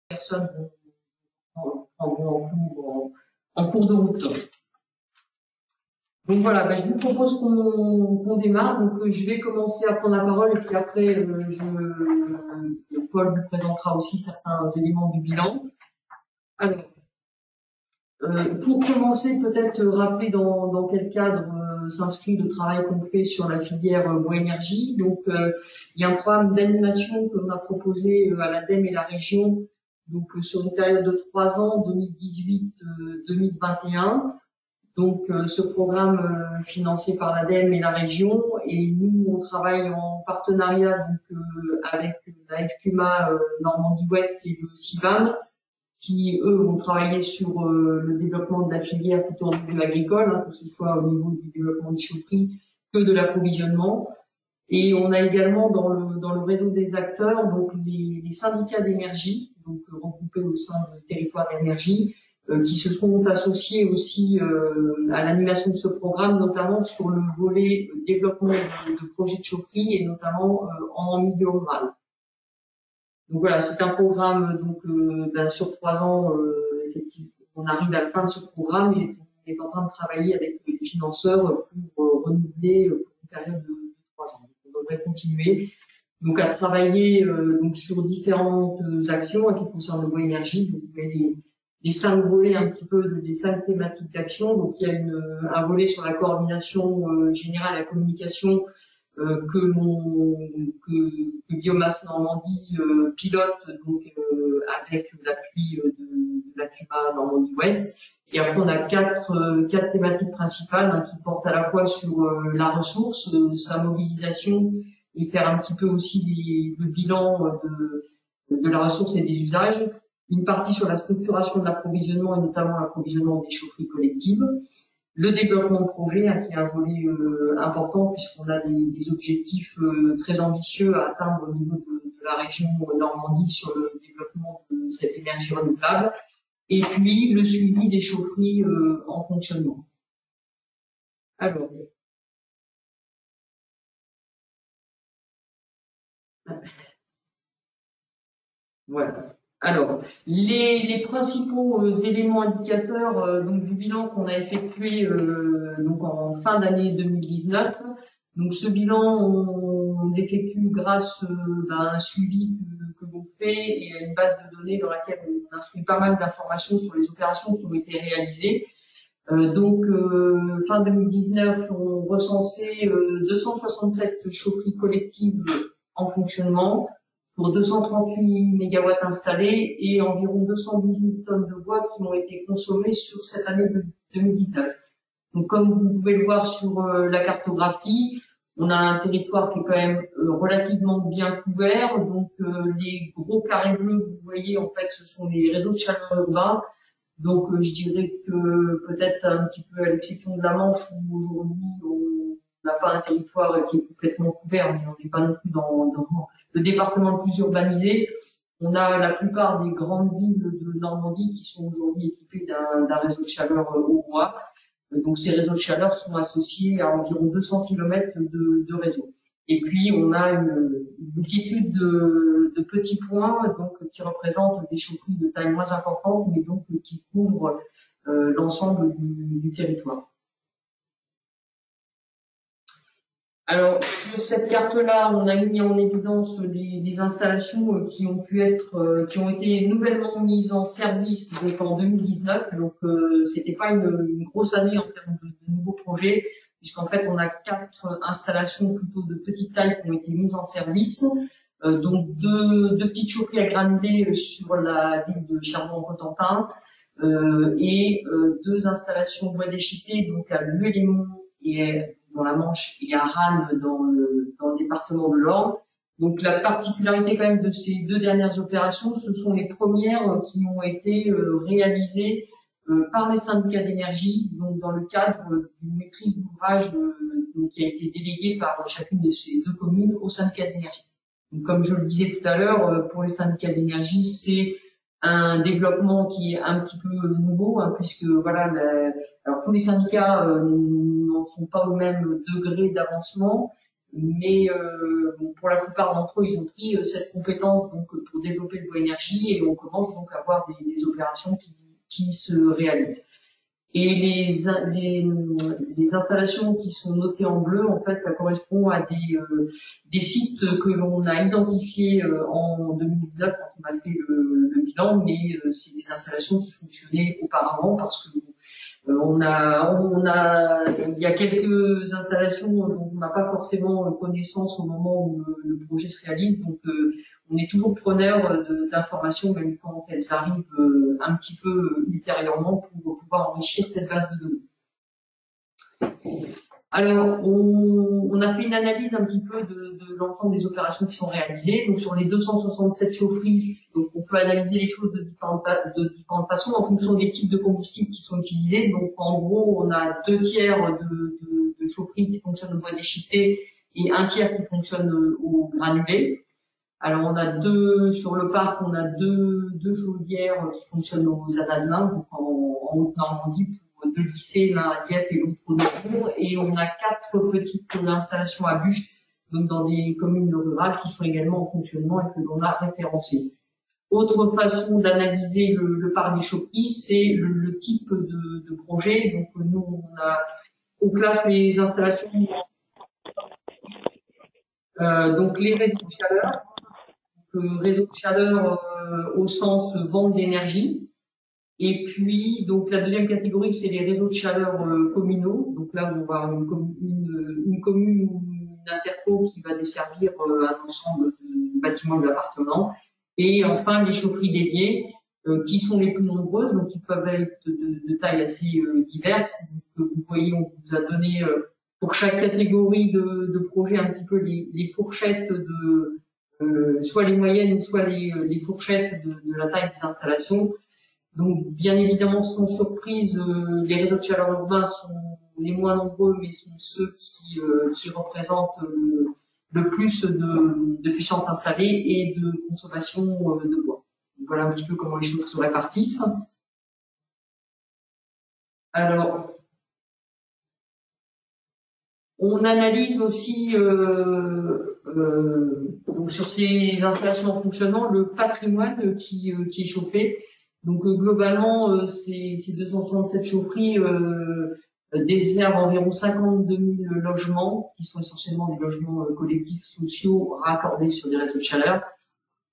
personnes prendront en cours de route. Donc voilà, je vous propose qu'on démarre. Donc je vais commencer à prendre la parole et puis après Paul vous présentera aussi certains éléments du bilan. Alors, pour commencer, peut-être rappeler dans quel cadre s'inscrit le travail qu'on fait sur la filière bois énergie. Donc il y a un programme d'animation que l'on a proposé à l'ADEME et la région, donc sur une période de 3 ans, 2018-2021. Donc ce programme financé par l'ADEME et la région, et nous on travaille en partenariat avec la FQMA Normandie Ouest et le CIVAM, qui eux vont travailler sur le développement de la filière plutôt en milieu agricole, hein, que ce soit au niveau du développement des chaufferies que de l'approvisionnement. Et on a également dans le réseau des acteurs donc les syndicats d'énergie, donc regroupés au sein du territoire d'énergie, qui se sont associés aussi à l'animation de ce programme, notamment sur le volet développement de projets de chaufferie et notamment en milieu rural. Donc voilà, c'est un programme sur 3 ans, effectivement, on arrive à la fin de ce programme et on est en train de travailler avec les financeurs pour renouveler pour une période de 3 ans. Donc, on devrait continuer donc à travailler donc sur différentes actions qui concernent le bois énergie. Donc vous avez les 5 volets un petit peu des 5 thématiques d'action. Donc il y a un volet sur la coordination générale et la communication que Biomasse Normandie pilote donc avec l'appui de la CUMA Normandie Ouest. Et après on a quatre thématiques principales qui portent à la fois sur la ressource, sa mobilisation, et faire un petit peu aussi le bilan de la ressource et des usages. Une partie sur la structuration de l'approvisionnement et notamment l'approvisionnement des chaufferies collectives. Le développement de projet qui est un volet important puisqu'on a des objectifs très ambitieux à atteindre au niveau de la région Normandie sur le développement de cette énergie renouvelable. Et puis le suivi des chaufferies en fonctionnement. Alors, voilà. Alors, les principaux éléments indicateurs donc du bilan qu'on a effectué donc en fin d'année 2019. Donc ce bilan, on l'effectue grâce à un suivi que l'on fait et à une base de données dans laquelle on instruit pas mal d'informations sur les opérations qui ont été réalisées. Donc fin 2019, on recensait 267 chaufferies collectives en fonctionnement, pour 238 mégawatts installés et environ 212 000 tonnes de bois qui ont été consommées sur cette année 2019. Donc, comme vous pouvez le voir sur la cartographie, on a un territoire qui est quand même relativement bien couvert. Donc, les gros carrés bleus que vous voyez, en fait, ce sont les réseaux de chaleur urbains. Donc, je dirais que peut-être un petit peu à l'exception de la Manche où aujourd'hui on n'a pas un territoire qui est complètement couvert, mais on n'est pas non plus dans le département le plus urbanisé. On a la plupart des grandes villes de Normandie qui sont aujourd'hui équipées d'un réseau de chaleur au bois. Donc ces réseaux de chaleur sont associés à environ 200 km de réseau. Et puis on a une multitude de petits points donc qui représentent des chaufferies de taille moins importante, mais donc qui couvrent l'ensemble du territoire. Alors sur cette carte-là, on a mis en évidence des installations qui ont été nouvellement mises en service donc en 2019. Donc c'était pas une grosse année en termes de nouveaux projets, puisqu'en fait on a 4 installations plutôt de petite taille qui ont été mises en service. Donc deux petites chaufferies à granulés sur la ville de Charbon-en-Cotentin et 2 installations bois déchiqueté donc à Lué-les-Monts et dans la Manche et à Rannes dans le département de l'Orne. Donc la particularité quand même de ces 2 dernières opérations, ce sont les premières qui ont été réalisées par les syndicats d'énergie, donc dans le cadre d'une maîtrise d'ouvrage qui a été déléguée par chacune de ces 2 communes au syndicat d'énergie. Donc comme je le disais tout à l'heure, pour les syndicats d'énergie, c'est un développement qui est un petit peu nouveau, puisque voilà, alors tous les syndicats n'en sont pas au même degré d'avancement, mais pour la plupart d'entre eux, ils ont pris cette compétence donc pour développer le bois énergie et on commence donc à avoir des opérations qui se réalisent. Et les installations qui sont notées en bleu, en fait, ça correspond à des sites que l'on a identifiés en 2019 quand on a fait le bilan, mais c'est des installations qui fonctionnaient auparavant parce que il y a quelques installations dont on n'a pas forcément connaissance au moment où le projet se réalise, donc on est toujours preneur d'informations, même quand elles arrivent un petit peu ultérieurement pour pouvoir enrichir cette base de données. Alors, on a fait une analyse un petit peu de l'ensemble des opérations qui sont réalisées. Donc, sur les 267 chaufferies, donc on peut analyser les choses de différentes façons en fonction des types de combustibles qui sont utilisés. Donc, en gros, on a 2/3 de chaufferies qui fonctionnent au bois déchiqueté et 1/3 qui fonctionnent au granulé. Alors, sur le parc, on a deux chaudières qui fonctionnent aux anadlins, donc en Haute-Normandie, pour 2 lycées, l'un à Dieppe et l'autre au Neubourg, et on a 4 petites installations à bûches, donc dans des communes rurales qui sont également en fonctionnement et que l'on a référencées. Autre façon d'analyser le parc des chaufferies, c'est le type de projet. Donc nous, on classe les installations, donc les réseaux de chaleur, réseau de chaleur au sens vente d'énergie. Et puis, donc la deuxième catégorie, c'est les réseaux de chaleur communaux. Donc là, on va avoir une commune ou une interco qui va desservir un ensemble de bâtiments d'appartements. Et enfin, les chaufferies dédiées, qui sont les plus nombreuses, donc qui peuvent être de tailles assez diverses. Donc, vous voyez, on vous a donné pour chaque catégorie de projet un petit peu les fourchettes soit les moyennes, soit les fourchettes de la taille des installations. Donc, bien évidemment, sans surprise, les réseaux de chaleur urbains sont les moins nombreux, mais sont ceux qui représentent le plus de puissance installée et de consommation de bois. Donc, voilà un petit peu comment les choses se répartissent. Alors, on analyse aussi donc sur ces installations en fonctionnement le patrimoine qui est chauffé. Donc globalement, ces 267 chaufferies desservent environ 52 000 logements, qui sont essentiellement des logements collectifs sociaux raccordés sur des réseaux de chaleur.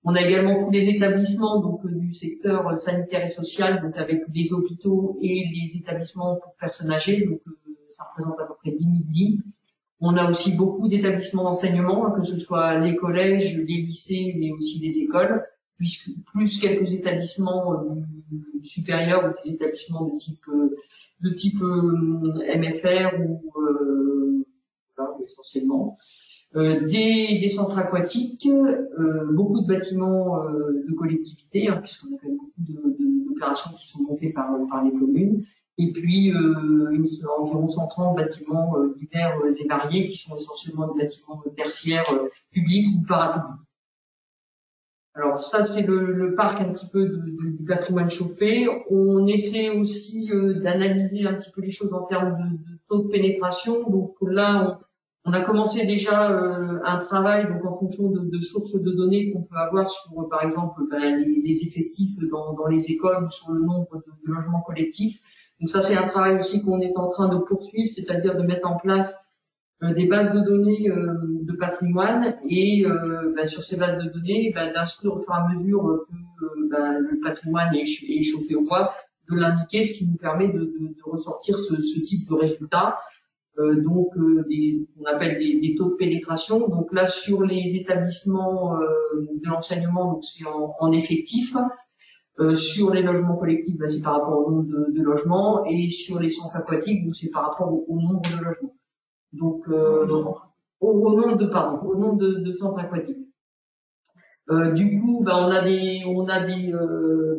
On a également tous les établissements donc du secteur sanitaire et social, donc avec les hôpitaux et les établissements pour personnes âgées, donc ça représente à peu près 10 000 lits. On a aussi beaucoup d'établissements d'enseignement, que ce soit les collèges, les lycées, mais aussi les écoles, plus quelques établissements du supérieur ou des établissements de type MFR ou voilà, essentiellement. Des centres aquatiques, beaucoup de bâtiments de collectivités, puisqu'on a quand même beaucoup d'opérations qui sont montées par les communes. Et puis environ 130 bâtiments divers et variés qui sont essentiellement des bâtiments tertiaires publics ou parapublics. Alors ça, c'est le parc un petit peu du patrimoine chauffé. On essaie aussi d'analyser un petit peu les choses en termes de taux de pénétration. Donc là, on a commencé déjà un travail donc en fonction de sources de données qu'on peut avoir sur, par exemple, les effectifs dans les écoles ou sur le nombre de logements collectifs. Donc ça, c'est un travail aussi qu'on est en train de poursuivre, c'est-à-dire de mettre en place des bases de données de patrimoine et sur ces bases de données, d'inscrire au fur et à mesure que le patrimoine est chauffé au bois, de l'indiquer, ce qui nous permet de ressortir ce type de résultats. Donc on appelle des taux de pénétration. Donc là, sur les établissements de l'enseignement, donc c'est en effectif. Sur les logements collectifs, c'est par rapport au nombre de logements, et sur les centres aquatiques, donc c'est par rapport au nombre de logements. Donc au nombre de centres aquatiques. Du coup, on a des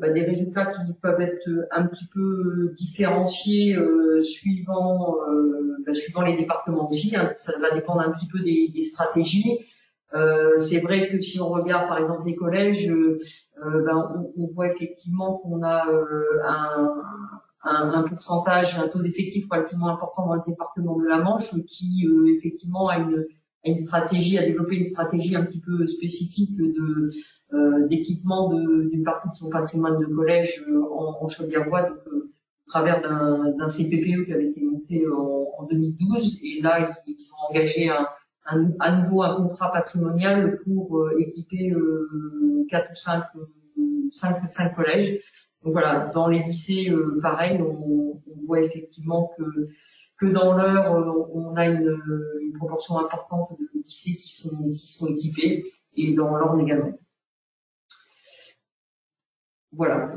résultats qui peuvent être un petit peu différenciés suivant les départements aussi. Ça va dépendre un petit peu des stratégies. C'est vrai que si on regarde par exemple les collèges, on voit effectivement qu'on a un pourcentage, un taux d'effectif relativement important dans le département de la Manche qui effectivement a une stratégie, à développer une stratégie un petit peu spécifique d'équipement d'une partie de son patrimoine de collège en Chaudière-Bois, donc au travers d'un CPPE qui avait été monté en 2012. Et là, ils ont engagé à nouveau un contrat patrimonial pour équiper 4 ou 5 collèges. Donc voilà, dans les lycées, pareil, on voit effectivement que dans l'Eure, on a une proportion importante de lycées qui sont équipés, et dans l'Orne également. Voilà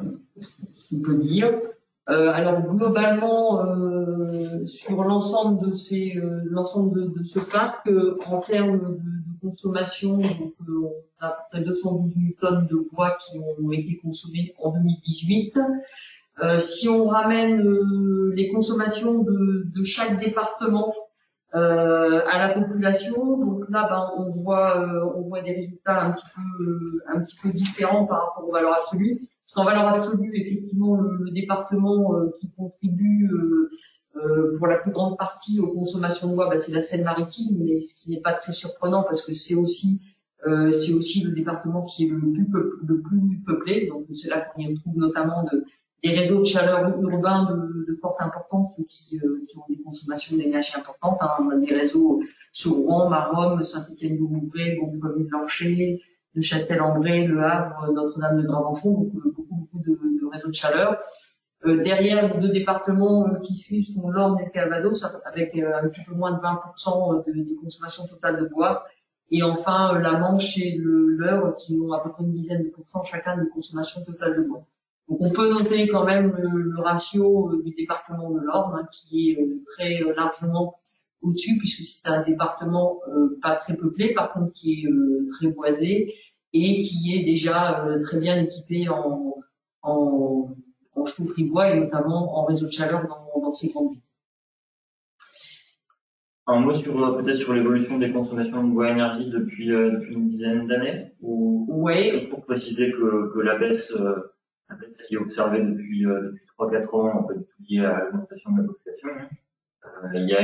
ce qu'on peut dire. Alors globalement, sur l'ensemble de ce parc, en termes de consommation, donc, on a à peu près 212 000 tonnes de bois qui ont été consommées en 2018. Si on ramène les consommations de chaque département à la population, donc là, on voit des résultats un petit peu différents par rapport aux valeurs absolues. Parce qu'en valeur absolue, effectivement, le département qui contribue pour la plus grande partie aux consommations de bois, c'est la Seine-Maritime, mais ce qui n'est pas très surprenant parce que c'est aussi le département qui est le plus peuplé. Donc c'est là qu'on y retrouve notamment des réseaux de chaleur urbains de forte importance qui ont des consommations d'énergie importantes. On a des réseaux sur Rouen, Maromme, Saint-Étienne-du-Rouvray, Gonfremont-de-Lanché, de Châtel-en-Bray, Le Havre, Notre-Dame-de-Gravenchon, donc beaucoup de réseaux de chaleur. Derrière, les deux départements qui suivent sont l'Orne et le Calvados, avec un petit peu moins de 20% de consommation totale de bois. Et enfin, la Manche et l'Eure qui ont à peu près une dizaine de pourcents chacun de consommation totale de bois. Donc on peut noter quand même le ratio du département de l'Orne, qui est très largement au-dessus, puisque c'est un département pas très peuplé, par contre qui est très boisé et qui est déjà très bien équipé en chaufferie bois et notamment en réseau de chaleur dans ces grandes villes. Un mot peut-être sur l'évolution des consommations de bois énergie depuis une dizaine d'années, ou ouais. Juste pour préciser que la baisse qui est observée depuis 3-4 ans n'est pas du tout liée à l'augmentation de la population. Il y a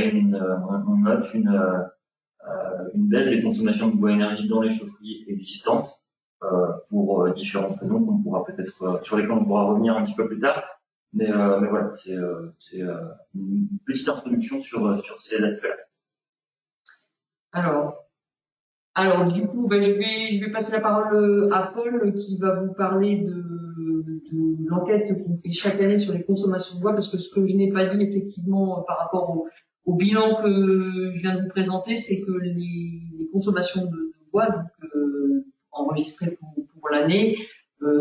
on note une baisse des consommations de bois énergie dans les chaufferies existantes pour différentes raisons qu'on pourra peut-être sur lesquelles on pourra revenir un petit peu plus tard. Mais voilà, c'est une petite introduction sur ces aspects-là. Alors du coup, je vais passer la parole à Paul qui va vous parler de l'enquête qu'on fait chaque année sur les consommations de bois, parce que ce que je n'ai pas dit effectivement par rapport au bilan que je viens de vous présenter, c'est que les consommations de bois, donc enregistrées pour l'année,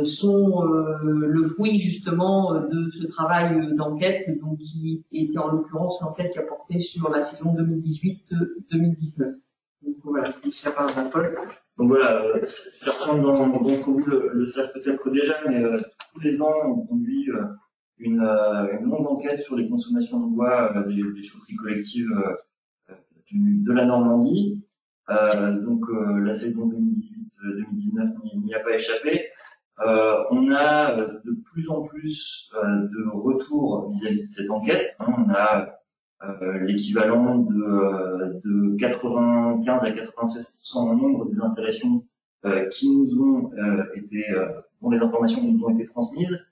sont le fruit justement de ce travail d'enquête, donc qui était en l'occurrence l'enquête qui a porté sur la saison 2018-2019. Donc voilà, c'est la parole à Paul. Donc voilà, certains d'entre vous le savent peut-être déjà, mais tous les ans on conduit une longue enquête sur les consommations de bois des chaufferies collectives de la Normandie. Donc la saison 2018-2019 n'y a pas échappé. On a de plus en plus de retours vis-à-vis de cette enquête. On a l'équivalent de 95 à 96% en nombre des installations qui nous ont dont les informations nous ont été transmises.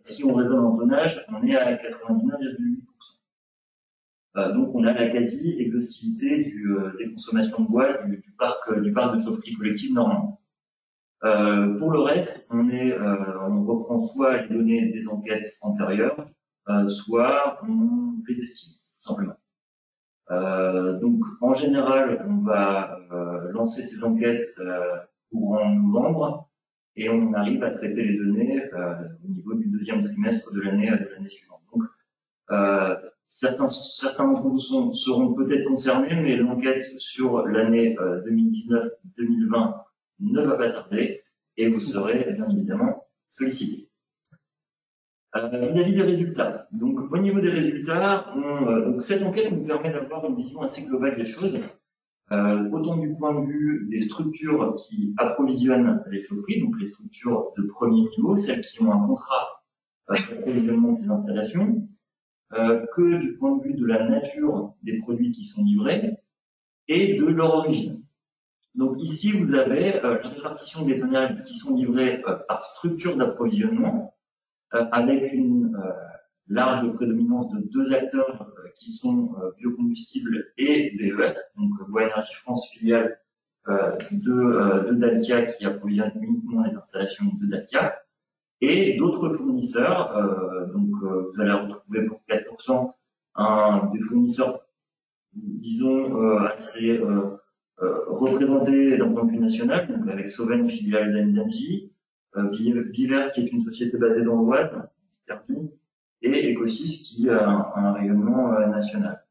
Si on raisonne en tonnage, on est à 99,8%. Donc on a la quasi-exhaustivité des consommations de bois du parc de chaufferie collective normand. Pour le reste, on reprend soit les données des enquêtes antérieures, soit on les estime, tout simplement. Donc en général, on va lancer ces enquêtes courant novembre, et on arrive à traiter les données au niveau du deuxième trimestre de l'année suivante. Donc certains d'entre vous seront peut-être concernés, mais l'enquête sur l'année 2019-2020 ne va pas tarder, et vous serez bien évidemment sollicité. Vis-à-vis des résultats. Donc, au niveau des résultats, donc cette enquête nous permet d'avoir une vision assez globale des choses, autant du point de vue des structures qui approvisionnent les chaufferies, donc les structures de premier niveau, celles qui ont un contrat d'approvisionnement de ces installations, que du point de vue de la nature des produits qui sont livrés, et de leur origine. Donc ici, vous avez la répartition des tonnages qui sont livrés par structure d'approvisionnement, avec une large prédominance de deux acteurs qui sont biocombustibles et BEF, donc Bois Énergie France, filiale de Dalkia, qui approvisionne uniquement les installations de Dalkia, et d'autres fournisseurs. Vous allez retrouver pour 4% des fournisseurs, disons, assez représentés d'un point de vue national, donc avec Soven, filiale d'Engie, Biver, qui est une société basée dans l'Oise, et Ecosys, qui a un rayonnement national.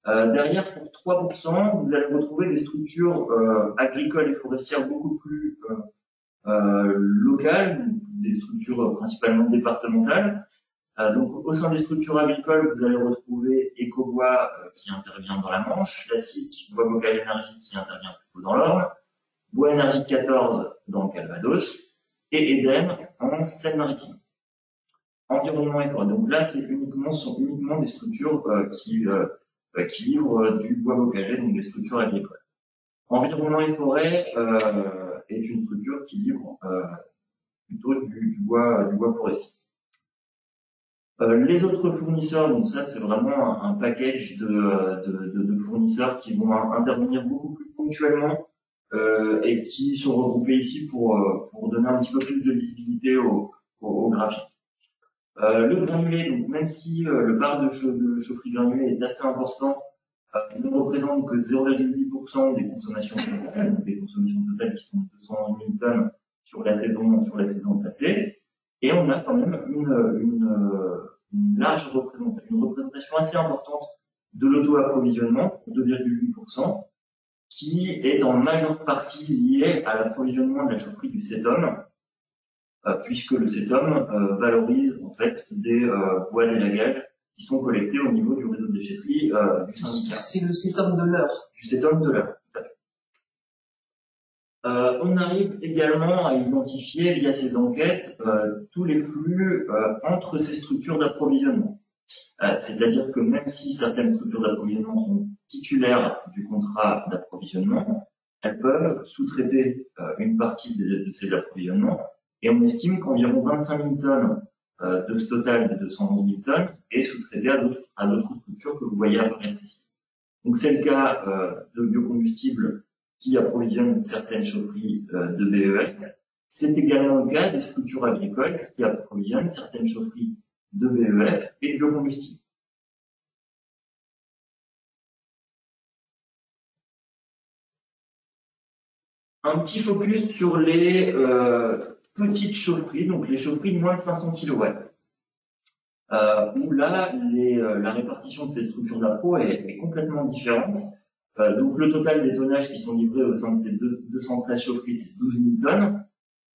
Derrière, pour 3%, vous allez retrouver des structures agricoles et forestières beaucoup plus locales, des structures principalement départementales. Donc, au sein des structures agricoles, vous allez retrouver Ecobois qui intervient dans la Manche, la SIC, Bois Bocage Énergie qui intervient plutôt dans l'Orne, Bois Énergie 14 dans le Calvados et Eden en Seine-Maritime. Environnement et forêt. Donc là, sont uniquement des structures qui livrent du bois bocager, donc des structures agricoles. Environnement et forêt est une structure qui livre plutôt du bois forestier. Les autres fournisseurs, donc ça c'est vraiment un package de fournisseurs qui vont intervenir beaucoup plus ponctuellement et qui sont regroupés ici pour donner un petit peu plus de visibilité au graphique. Le granulé, donc même si le parc de chaufferie granulée est assez important, ne représente que 0,8% des consommations totales qui sont de 200 000 tonnes sur la saison passée. Et on a quand même une large représentation assez importante de l'auto-approvisionnement, 2,8%, qui est en majeure partie liée à l'approvisionnement de la chaufferie du CETOM, puisque le CETOM valorise en fait des bois d'élagage qui sont collectés au niveau du réseau de déchetterie du syndicat. C'est le CETOM de l'Eure. Du CETOM de l'Eure, tout à fait. On arrive également à identifier via ces enquêtes tous les flux entre ces structures d'approvisionnement. C'est-à-dire que même si certaines structures d'approvisionnement sont titulaires du contrat d'approvisionnement, elles peuvent sous-traiter une partie de ces approvisionnements, et on estime qu'environ 25 000 tonnes de ce total de 211 000 tonnes est sous-traité à d'autres structures que vous voyez apparaître ici. Donc c'est le cas de biocombustibles qui approvisionnent certaines chaufferies de BEF. C'est également le cas des structures agricoles qui approvisionnent certaines chaufferies de BEF et de biocombustibles. Un petit focus sur les petites chaufferies, donc les chaufferies de moins de 500 kW. Où là, la répartition de ces structures d'appro est complètement différente. Donc le total des tonnages qui sont livrés au sein de ces 213 chaufferies, c'est 12 000 tonnes.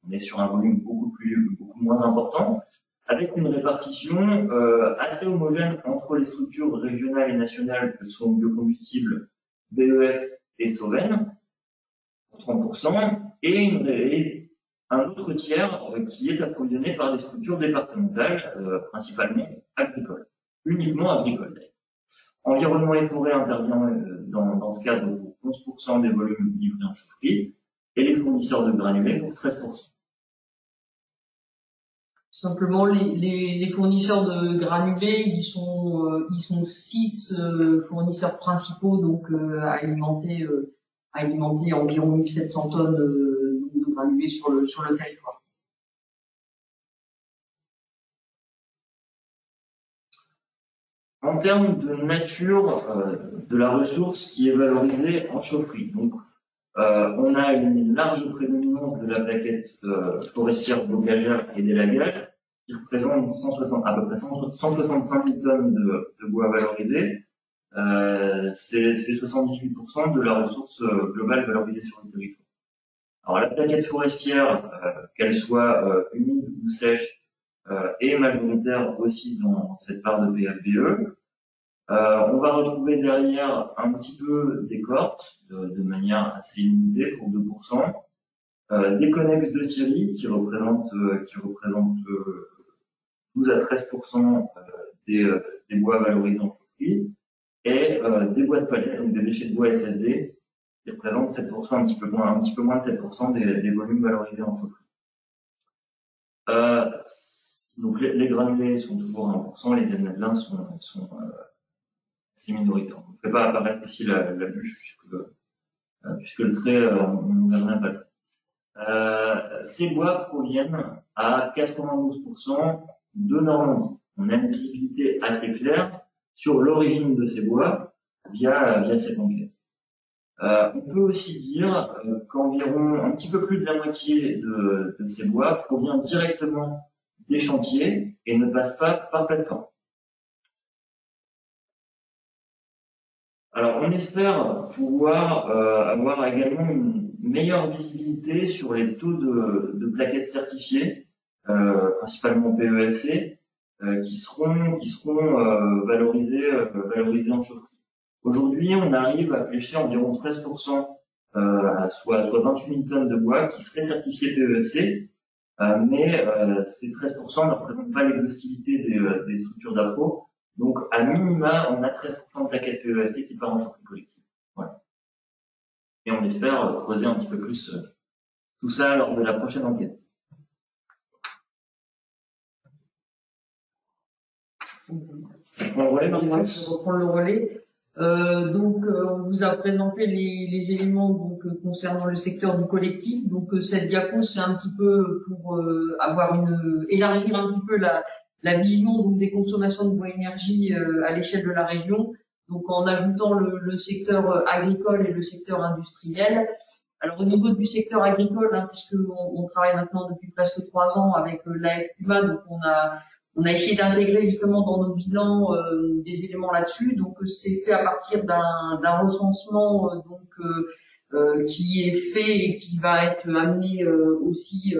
On est sur un volume beaucoup moins important, avec une répartition assez homogène entre les structures régionales et nationales que sont biocombustibles, BEF et Soven, pour 30%, et un autre tiers qui est approvisionné par des structures départementales, principalement agricoles, uniquement agricoles d'ailleurs. Environnement et forêt intervient dans ce cadre pour 11% des volumes livrés en chaufferie, et les fournisseurs de granulés pour 13%. Simplement, les fournisseurs de granulés, ils sont 6 fournisseurs principaux, donc à alimenter environ 1700 tonnes de granulés sur le territoire. En termes de nature de la ressource qui est valorisée en chaufferie, donc on a une large prédominance de la plaquette forestière bocagère et d'élagage qui représente à peu près 165 000 tonnes de bois valorisé. C'est 78% de la ressource globale valorisée sur le territoire. Alors la plaquette forestière, qu'elle soit humide ou sèche, est majoritaire aussi dans cette part de PFBE. On va retrouver derrière un petit peu d'écorce de manière assez limitée pour 2%, des connexes de Syrie qui représentent 12 à 13% des bois valorisés en chaufferie, et des bois de palette, donc des déchets de bois SSD, qui représentent 7%, un petit peu moins de 7% des volumes valorisés en chaufferie. Donc les granulés sont toujours à 1%, les Z-Medlin sont assez minoritaires. On ne fait pas apparaître ici la bûche puisque le trait, on n'aimerait pas le trait. Ces bois proviennent à 92% de Normandie. On a une visibilité assez claire sur l'origine de ces bois via cette enquête. On peut aussi dire qu'environ un petit peu plus de la moitié de ces bois provient directement des chantiers et ne passe pas par plateforme. Alors, on espère pouvoir avoir également une meilleure visibilité sur les taux de plaquettes certifiées, principalement PEFC, qui seront valorisés en chaufferie. Aujourd'hui, on arrive à flécher environ 13%, soit 28 000 tonnes de bois qui seraient certifiés PEFC, mais ces 13% ne représentent pas l'exhaustivité des structures d'appro. Donc, à minima, on a 13% de plaquettes PEFC qui part en chaufferie collective. Voilà. Et on espère creuser un petit peu plus tout ça lors de la prochaine enquête. Je reprends le relais. On vous a présenté les éléments concernant le secteur du collectif. Donc cette diapo, c'est un petit peu pour élargir un petit peu la vision des consommations de bois énergie à l'échelle de la région. Donc en ajoutant le secteur agricole et le secteur industriel. Alors au niveau du secteur agricole, puisque on travaille maintenant depuis presque 3 ans avec l'AFPUMA, donc on a essayé d'intégrer justement dans nos bilans des éléments là-dessus. Donc c'est fait à partir d'un recensement qui est fait et qui va être amené aussi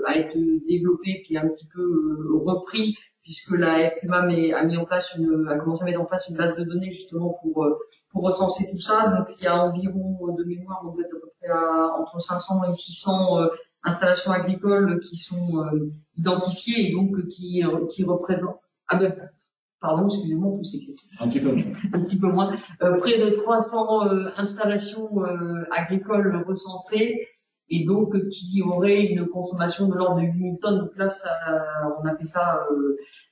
à être développé, qui est un petit peu repris, puisque la FPUMA a commencé à mettre en place une base de données justement pour recenser tout ça. Donc il y a environ de mémoire, on doit être à peu près entre 500 et 600 installations agricoles qui sont identifiées et donc qui représentent. Pardon, excusez-moi, on peut s'écrire. Un petit peu moins. Près de 300 installations agricoles recensées et donc qui auraient une consommation de l'ordre de 8 000 tonnes. Donc là, on a fait ça,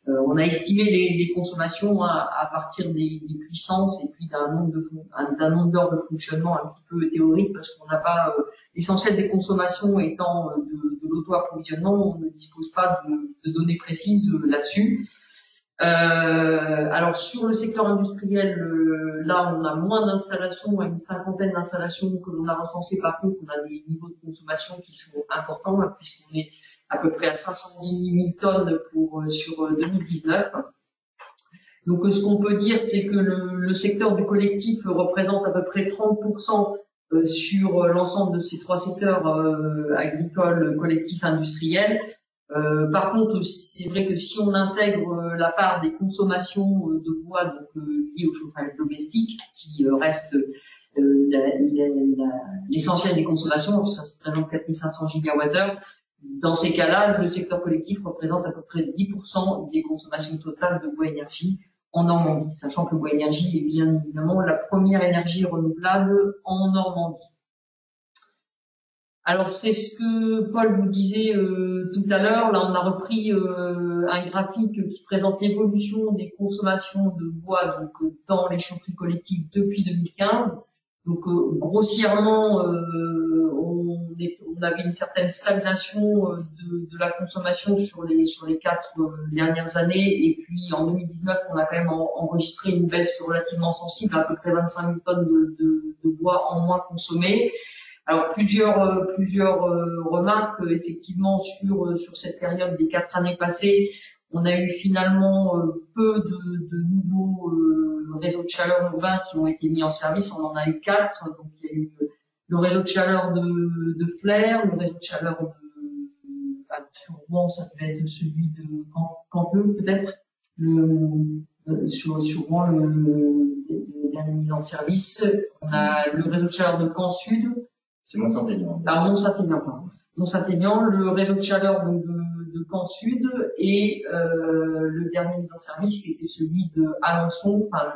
on a estimé les consommations à partir des puissances et puis d'un nombre d'heures de fonctionnement un petit peu théorique, parce qu'on n'a pas l'essentiel des consommations étant de l'auto-approvisionnement, on ne dispose pas de données précises là-dessus. Alors sur le secteur industriel, là on a moins d'installations, une 50aine d'installations que l'on a recensées. Par contre, on a des niveaux de consommation qui sont importants, puisqu'on est à peu près à 510 000 tonnes sur 2019. Donc ce qu'on peut dire, c'est que le secteur du collectif représente à peu près 30% sur l'ensemble de ces 3 secteurs agricoles, collectifs, industriels. Par contre, c'est vrai que si on intègre la part des consommations de bois liées au chauffage domestique, qui reste l'essentiel des consommations, ça représente 4500 gigawattheures. Dans ces cas-là, le secteur collectif représente à peu près 10% des consommations totales de bois énergie en Normandie, sachant que le bois énergie est bien évidemment la première énergie renouvelable en Normandie. Alors c'est ce que Paul vous disait tout à l'heure. Là, on a repris un graphique qui présente l'évolution des consommations de bois dans les chaufferies collectives depuis 2015. Donc grossièrement, on avait une certaine stagnation de la consommation sur les 4 dernières années. Et puis en 2019, on a quand même enregistré une baisse relativement sensible, à peu près 25 000 tonnes de bois en moins consommés. Alors plusieurs remarques effectivement sur cette période des 4 années passées. On a eu finalement peu de nouveaux réseaux de chaleur urbains qui ont été mis en service. On en a eu 4. Donc il y a eu le réseau de chaleur de Flers, le réseau de chaleur sur Rouen, ça peut être celui de Campeux peut-être. Sur Rouen, le dernier mis en service. On a le réseau de chaleur de Caen Sud. C'est Mont-Saint-Aignan. Mont-Saint-Aignan, pardon. Mont-Saint-Aignan, le réseau de chaleur de Caen Sud et le dernier mis en service qui était celui de Alençon, enfin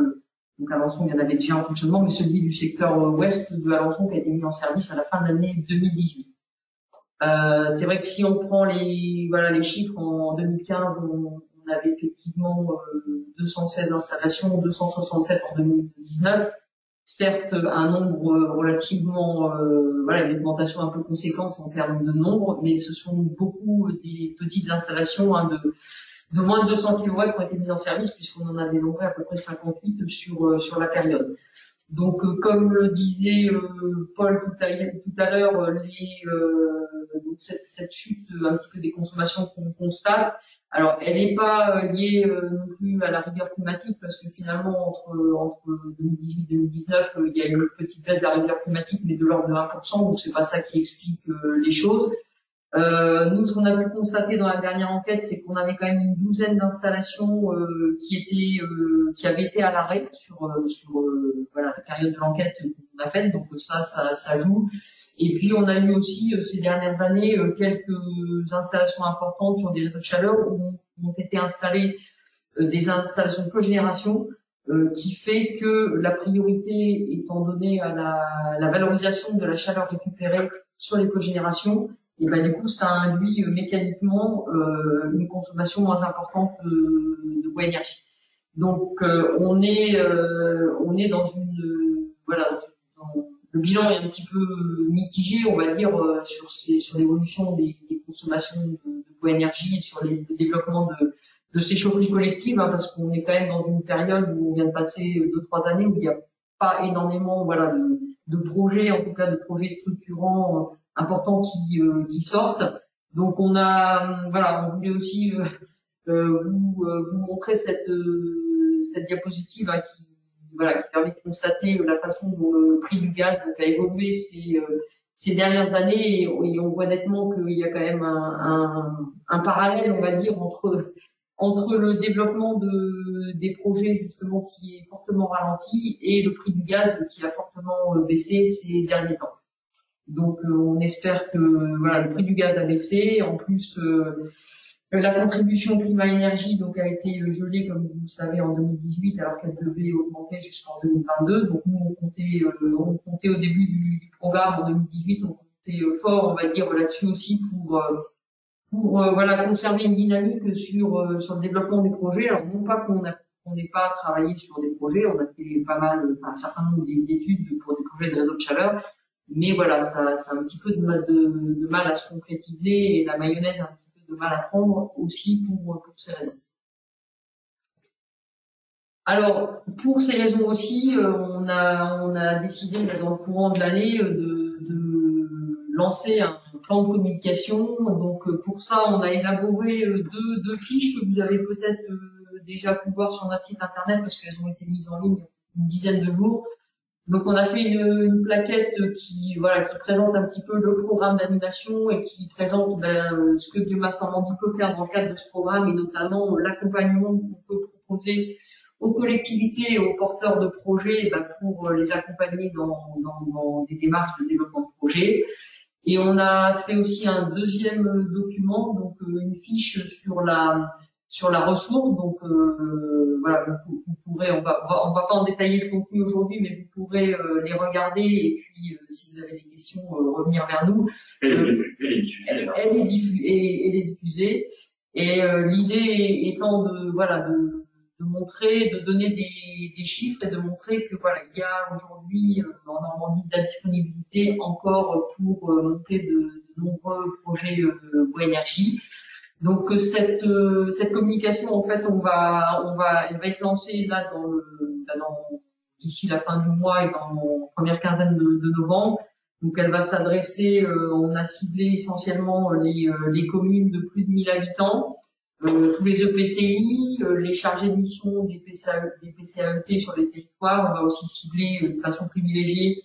Donc Alençon, il y en avait déjà en fonctionnement, mais celui du secteur ouest de Alençon qui a été mis en service à la fin de l'année 2018. C'est vrai que si on prend les chiffres en 2015, on avait effectivement 216 installations, 267 en 2019. Certes, un nombre relativement, une augmentation un peu conséquente en termes de nombre, mais ce sont beaucoup des petites installations de moins de 200 kW qui ont été mises en service, puisqu'on en a dénombré à peu près 58 sur la période. Donc, comme le disait Paul tout à l'heure, donc cette chute un petit peu des consommations qu'on constate, alors elle n'est pas liée non plus à la rigueur climatique, parce que finalement entre 2018 et 2019, il y a eu une petite baisse de la rigueur climatique, mais de l'ordre de 1%, donc c'est pas ça qui explique les choses. Nous, ce qu'on a pu constater dans la dernière enquête, c'est qu'on avait quand même une douzaine d'installations qui avaient été à l'arrêt sur la période de l'enquête qu'on a faite. Donc ça joue. Et puis on a eu aussi ces dernières années quelques installations importantes sur des réseaux de chaleur où ont été installées des installations de cogénération, qui fait que la priorité étant donnée à la valorisation de la chaleur récupérée sur les cogénérations, et du coup ça induit mécaniquement une consommation moins importante de bois énergie. Donc on est dans le bilan est un petit peu mitigé, on va dire, sur l'évolution des consommations de bois énergie et sur le développement de ces chaufferies collectives, parce qu'on est quand même dans une période où on vient de passer 2-3 années où il n'y a pas énormément de projets, en tout cas de projets structurants importants qui sortent. Donc on voulait aussi vous montrer cette diapositive qui permet de constater la façon dont le prix du gaz a évolué ces dernières années, et on voit nettement qu'il y a quand même un parallèle, on va dire, entre le développement des projets justement qui est fortement ralenti et le prix du gaz qui a fortement baissé ces derniers temps. Donc on espère que le prix du gaz a baissé. En plus, la contribution climat-énergie donc a été gelée, comme vous le savez, en 2018, alors qu'elle devait augmenter jusqu'en 2022. Donc nous on comptait au début du programme en 2018, on comptait fort, on va dire, là-dessus aussi pour conserver une dynamique sur le développement des projets. Alors non pas qu'on n'ait pas travaillé sur des projets, on a fait un certain nombre d'études pour des projets de réseau de chaleur, mais ça a un petit peu de mal à se concrétiser, et la mayonnaise a un petit peu de mal à prendre aussi pour ces raisons. Alors pour ces raisons aussi, on a décidé dans le courant de l'année de lancer un plan de communication. Donc pour ça, on a élaboré deux fiches que vous avez peut-être déjà pu voir sur notre site internet, parce qu'elles ont été mises en ligne une dizaine de jours. Donc on a fait une plaquette qui présente un petit peu le programme d'animation et qui présente ce que Biomasse Normandie peut faire dans le cadre de ce programme, et notamment l'accompagnement qu'on peut proposer aux collectivités et aux porteurs de projets pour les accompagner dans des démarches de développement de projets. Et on a fait aussi un deuxième document, donc une fiche sur la ressource. Donc vous pourrez, on va pas en détailler le contenu aujourd'hui, mais vous pourrez les regarder, et puis si vous avez des questions, revenir vers nous. Elle est diffusée. Et l'idée étant de montrer, de donner des chiffres et de montrer que il y a aujourd'hui en Normandie de la disponibilité encore pour monter de nombreux projets bois énergie. Donc cette communication, en fait, elle va être lancée là d'ici la fin du mois et dans la première quinzaine de novembre. Donc elle va s'adresser, on a ciblé essentiellement les communes de plus de 1000 habitants, tous les EPCI, les chargés de mission des PCAET sur les territoires. On va aussi cibler de façon privilégiée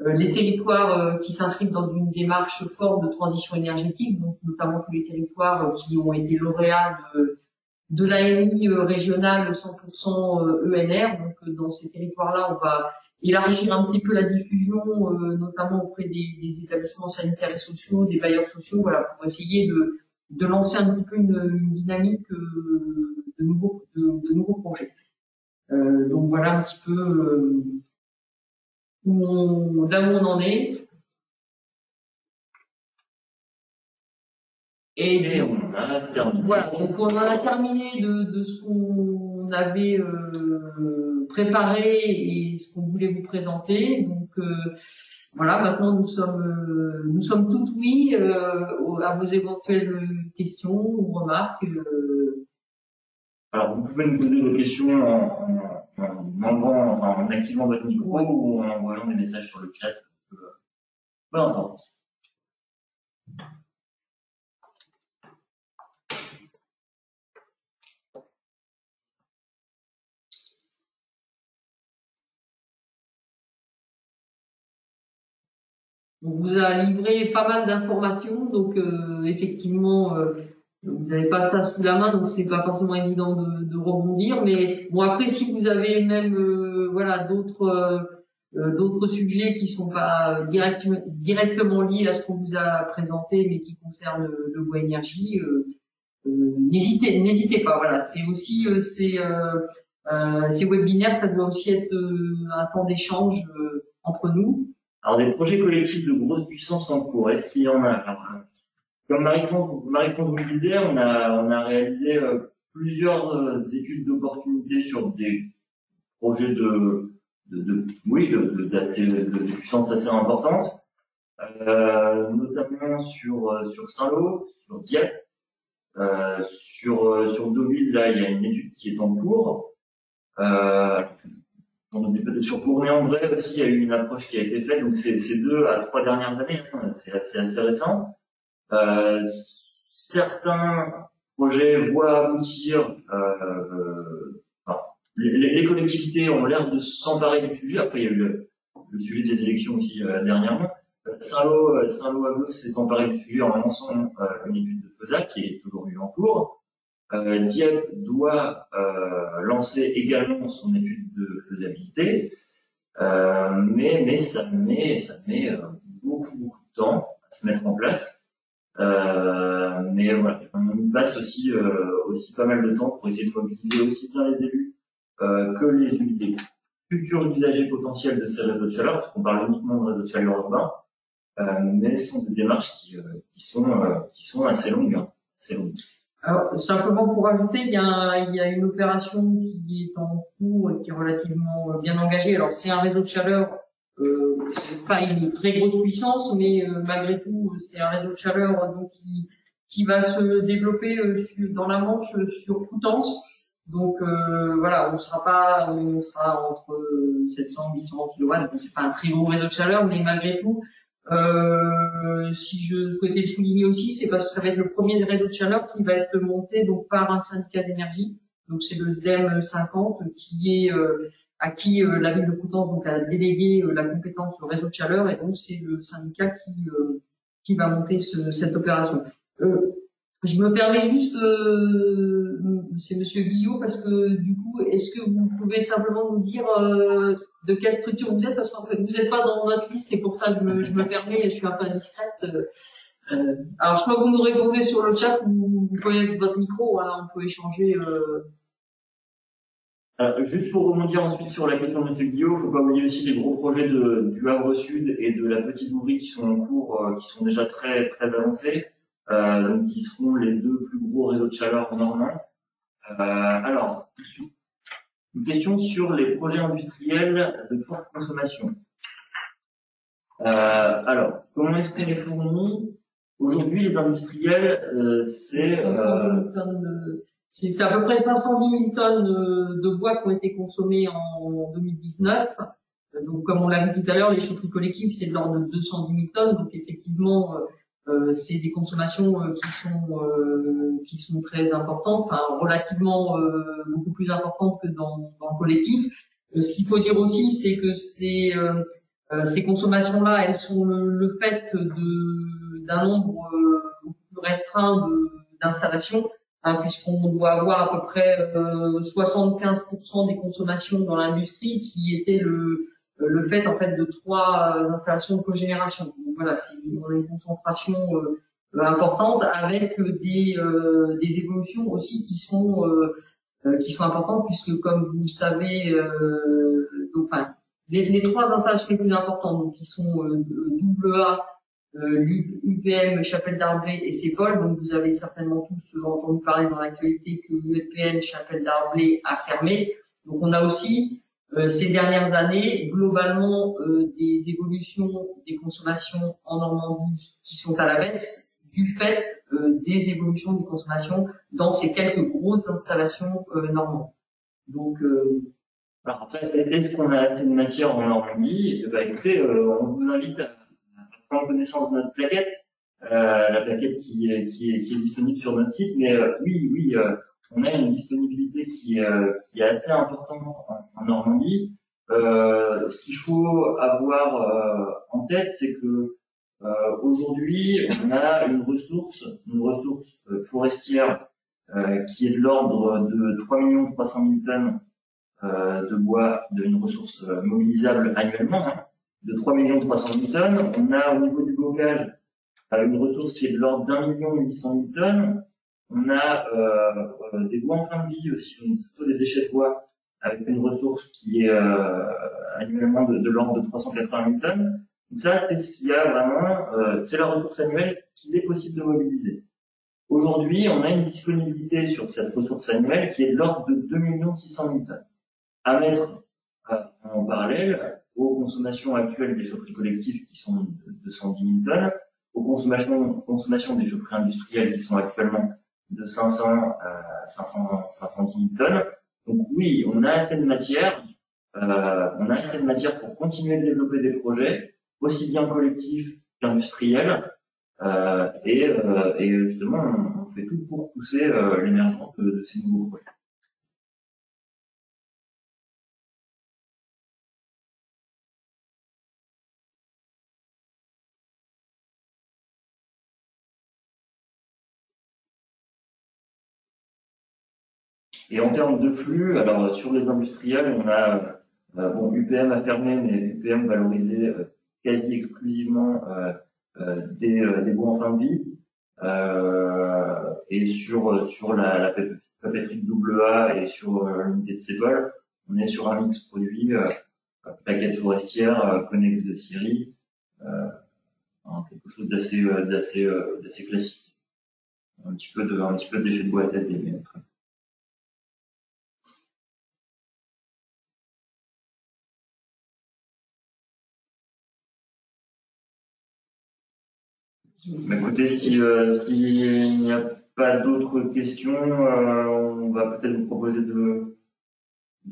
les territoires qui s'inscrivent dans une démarche forte de transition énergétique, donc notamment tous les territoires qui ont été lauréats de l'ANI régionale 100% ENR. Donc dans ces territoires-là, on va élargir un petit peu la diffusion, notamment auprès des établissements sanitaires et sociaux, des bailleurs sociaux, pour essayer de lancer un petit peu une dynamique de nouveaux projets. Donc voilà un petit peu là où on en est. Et on a terminé. Voilà, donc on en a terminé de ce qu'on avait préparé et ce qu'on voulait vous présenter. Donc voilà, maintenant nous sommes tout oui à vos éventuelles questions ou remarques. Alors vous pouvez nous poser vos questions en activant votre micro ou en envoyant des messages sur le chat. Peu importe. On vous a livré pas mal d'informations, donc effectivement, vous n'avez pas ça sous la main, donc c'est pas forcément évident de rebondir. Mais bon, après, si vous avez même voilà d'autres sujets qui sont pas directement liés à ce qu'on vous a présenté, mais qui concernent le Bois Énergie, n'hésitez pas. Voilà, c'est aussi ces webinaires, ça doit aussi être un temps d'échange entre nous. Alors, des projets collectifs de grosse puissance en cours, est-ce qu'il y en a? Alors, comme Marie-France vous le disait, on a réalisé plusieurs études d'opportunité sur des projets de puissance assez importante, notamment sur Saint-Lô, sur Dieppe, sur Deauville. Là, il y a une étude qui est en cours. J'en oublie peut-être sur Cournet-en-Bray aussi, il y a eu une approche qui a été faite, donc c'est 2 à 3 dernières années, hein, c'est assez récent. Certains projets voient aboutir, les collectivités ont l'air de s'emparer du sujet. Après, il y a eu le sujet des élections aussi dernièrement. Saint-Lô Aglos s'est emparé du sujet en lançant une étude de FESA qui est toujours en cours. Dieppe doit lancer également son étude de faisabilité, mais ça met beaucoup de temps à se mettre en place. Mais voilà, on y passe aussi pas mal de temps pour essayer de mobiliser aussi bien les élus que les futurs usagers potentiels de ces réseaux de chaleur, parce qu'on parle uniquement de réseaux de chaleur urbains, mais ce sont des démarches qui sont assez longues, hein, assez longues. Alors, simplement pour ajouter, il y a une opération qui est en cours et qui est relativement bien engagée. Alors, c'est un réseau de chaleur, c'est pas une très grosse puissance, mais malgré tout, c'est un réseau de chaleur donc qui va se développer dans la Manche sur Coutances. Donc voilà, on sera entre 700 800 kilowatts, donc c'est pas un très gros réseau de chaleur, mais malgré tout. Si je souhaitais le souligner aussi, c'est parce que ça va être le premier réseau de chaleur qui va être monté donc par un syndicat d'énergie. Donc c'est le SDEM 50 qui est à qui la ville de Coutances donc a délégué la compétence au réseau de chaleur, et donc c'est le syndicat qui va monter cette opération. Je me permets juste, c'est Monsieur Guillot, parce que du coup, est-ce que vous pouvez simplement nous dire de quelle structure vous êtes, parce qu'en fait, vous n'êtes pas dans notre liste, c'est pour ça que je me permets, je suis un peu indiscrète. Alors, je crois que vous nous répondez sur le chat ou vous pouvez avec votre micro, hein, on peut échanger. Juste pour rebondir ensuite sur la question de M. Guillot, il ne faut pas oublier aussi les gros projets du Havre Sud et de la Petite Ouvrie qui sont en cours, qui sont déjà très très avancés, donc qui seront les 2 plus gros réseaux de chaleur normands. Alors, une question sur les projets industriels de forte consommation. Alors, comment est-ce qu'on les fournit? Aujourd'hui, les industriels, c'est à peu près 510 000 tonnes de bois qui ont été consommés en 2019. Donc, comme on l'a vu tout à l'heure, les chaufferies collectives, c'est de l'ordre de 210 000 tonnes. Donc, effectivement, c'est des consommations qui sont très importantes, enfin relativement beaucoup plus importantes que dans le collectif. Ce qu'il faut dire aussi, c'est que ces consommations-là, elles sont le fait d'un nombre beaucoup plus restreint d'installations, hein, puisqu'on doit avoir à peu près 75% des consommations dans l'industrie qui étaient le fait en fait de 3 installations de cogénération. Donc voilà, on a une concentration importante avec des évolutions aussi qui sont qui sont importantes puisque, comme vous le savez, donc, enfin, les trois installations les plus importantes, donc qui sont AA, l'UPM Chapelle d'Arblay et CEPOL. Donc vous avez certainement tous entendu parler dans l'actualité que l'UPM Chapelle d'Arblay a fermé. Donc on a aussi ces dernières années globalement des évolutions des consommations en Normandie qui sont à la baisse du fait des évolutions des consommations dans ces quelques grosses installations normandes. Donc alors après, est-ce qu'on a assez de matière en Normandie? Eh ben, écoutez, on vous invite à prendre connaissance de notre plaquette, la plaquette qui est disponible sur notre site. Mais oui, on a une disponibilité qui est assez importante en Normandie. Ce qu'il faut avoir en tête, c'est que aujourd'hui, on a une ressource forestière qui est de l'ordre de 3 300 000 tonnes de bois, d'une ressource mobilisable annuellement, hein, de 3 300 000 tonnes. On a au niveau du blocage une ressource qui est de l'ordre d'1 800 000 tonnes. On a des bois en fin de vie aussi, donc plutôt des déchets de bois, avec une ressource qui est annuellement de l'ordre de 380 000 tonnes. Donc ça, c'est ce qu'il y a vraiment, c'est la ressource annuelle qu'il est possible de mobiliser. Aujourd'hui, on a une disponibilité sur cette ressource annuelle qui est de l'ordre de 2 600 000 tonnes. À mettre en parallèle aux consommations actuelles des chaufferies collectives qui sont de 210 000 tonnes, aux consommations des chaufferies industrielles qui sont actuellement de 500 à 510 000 tonnes. Donc oui, on a assez de matière, pour continuer de développer des projets, aussi bien collectifs qu'industriels, et justement, on fait tout pour pousser l'émergence de ces nouveaux projets. Et en termes de flux, alors sur les industriels, on a UPM a fermé, mais UPM valorisait quasi exclusivement des bois en fin de vie. Et sur la papeterie de AA et sur l'unité de CEPOL, on est sur un mix produit plaquettes forestières, connex de scierie, quelque chose d'assez classique. Un petit peu de déchets de bois à 7 mm. Écoutez, s'il n'y a pas d'autres questions, on va peut-être vous proposer de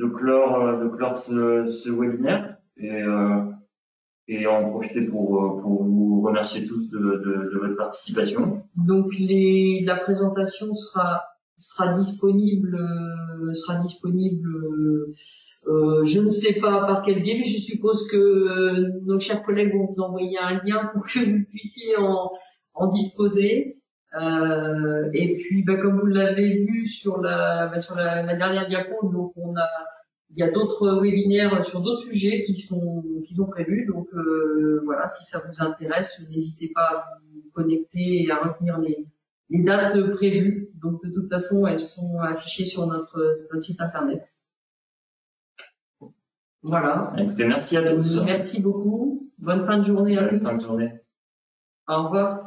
clore ce webinaire et en profiter pour vous remercier tous de votre participation. Donc la présentation sera disponible, je ne sais pas par quel biais, mais je suppose que nos chers collègues vont vous envoyer un lien pour que vous puissiez en disposer. Et puis, comme vous l'avez vu sur la dernière diapo, donc il y a d'autres webinaires sur d'autres sujets qu'ils ont prévus. Donc voilà, si ça vous intéresse, n'hésitez pas à vous connecter et à retenir les dates prévues. Donc de toute façon, elles sont affichées sur notre site internet. Voilà. Écoutez, merci à tous. Merci beaucoup. Bonne fin de journée à tous. Bonne fin de journée. Au revoir.